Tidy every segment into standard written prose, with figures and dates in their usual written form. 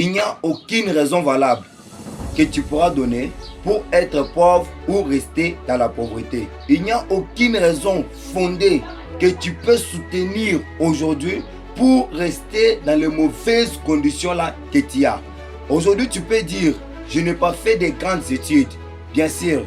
il n'y a aucune raison valable que tu pourras donner pour être pauvre ou rester dans la pauvreté. Il n'y a aucune raison fondée que tu peux soutenir aujourd'hui pour rester dans les mauvaises conditions là que tu as. Aujourd'hui, tu peux dire, je n'ai pas fait de grandes études. Bien sûr,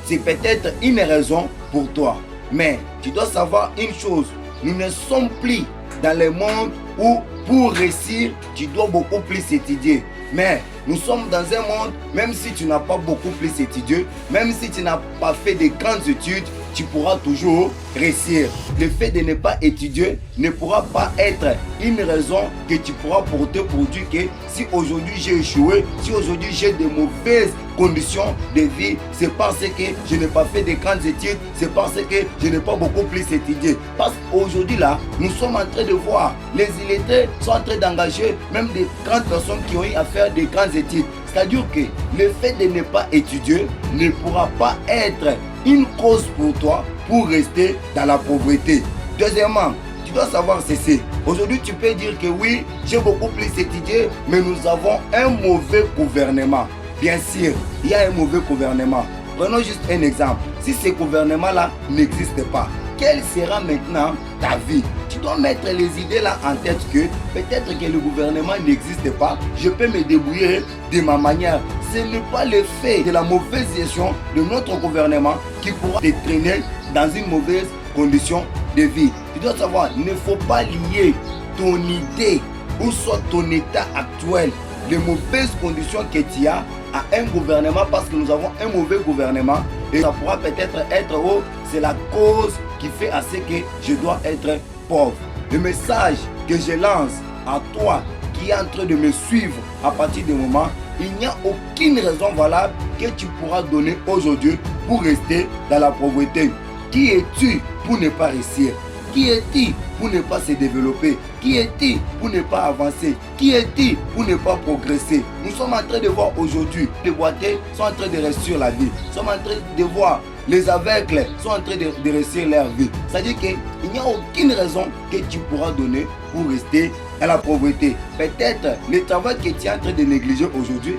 c'est peut-être une raison pour toi. Mais tu dois savoir une chose, nous ne sommes plus dans le monde où pour réussir, tu dois beaucoup plus étudier. Mais nous sommes dans un monde, même si tu n'as pas beaucoup plus étudié, même si tu n'as pas fait de grandes études, tu pourras toujours réussir. Le fait de ne pas étudier ne pourra pas être une raison que tu pourras porter pour dire que si aujourd'hui j'ai échoué, si aujourd'hui j'ai de mauvaises conditions de vie, c'est parce que je n'ai pas fait de grandes études, c'est parce que je n'ai pas beaucoup plus étudié. Parce qu'aujourd'hui là, nous sommes en train de voir, les illettrés sont en train d'engager même des grandes personnes qui ont eu à faire des grandes études. C'est-à-dire que le fait de ne pas étudier ne pourra pas être une cause pour toi pour rester dans la pauvreté. Deuxièmement, tu dois savoir ceci. Aujourd'hui, tu peux dire que oui, j'ai beaucoup plus étudié, mais nous avons un mauvais gouvernement. Bien sûr, il y a un mauvais gouvernement. Prenons juste un exemple. Si ce gouvernement-là n'existe pas, quelle sera maintenant ta vie? Tu dois mettre les idées là en tête que peut-être que le gouvernement n'existe pas, je peux me débrouiller de ma manière. Ce n'est pas le fait de la mauvaise gestion de notre gouvernement qui pourra te traîner dans une mauvaise condition de vie. Tu dois savoir, il ne faut pas lier ton idée ou soit ton état actuel, les mauvaises conditions que tu as à un gouvernement, parce que nous avons un mauvais gouvernement et ça pourra peut-être être oh, c'est la cause qui fait à ce que je dois être pauvre. Le message que je lance à toi qui est en train de me suivre à partir du moment, il n'y a aucune raison valable que tu pourras donner aujourd'hui pour rester dans la pauvreté. Qui es-tu pour ne pas réussir? Qui es-tu pour ne pas se développer? Qui es-tu pour ne pas avancer? Qui es-tu pour ne pas progresser? Nous sommes en train de voir aujourd'hui, les boiteux sont en train de réussir la vie. Nous sommes en train de voir les aveugles sont en train de réussir leur vie. C'est-à-dire qu'il n'y a aucune raison que tu pourras donner pour rester dans la pauvreté. Peut-être le travail que tu es en train de négliger aujourd'hui,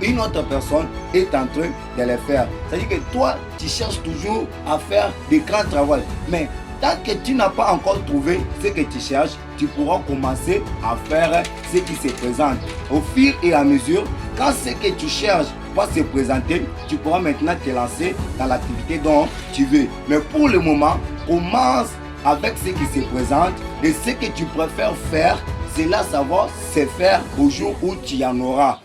une autre personne est en train de le faire. C'est-à-dire que toi, tu cherches toujours à faire des grands travaux. Mais tant que tu n'as pas encore trouvé ce que tu cherches, tu pourras commencer à faire ce qui se présente. Au fur et à mesure, quand ce que tu cherches va se présenter, tu pourras maintenant te lancer dans l'activité dont tu veux. Mais pour le moment, commence avec ce qui se présente et ce que tu préfères faire, c'est là savoir se faire au jour où tu en auras.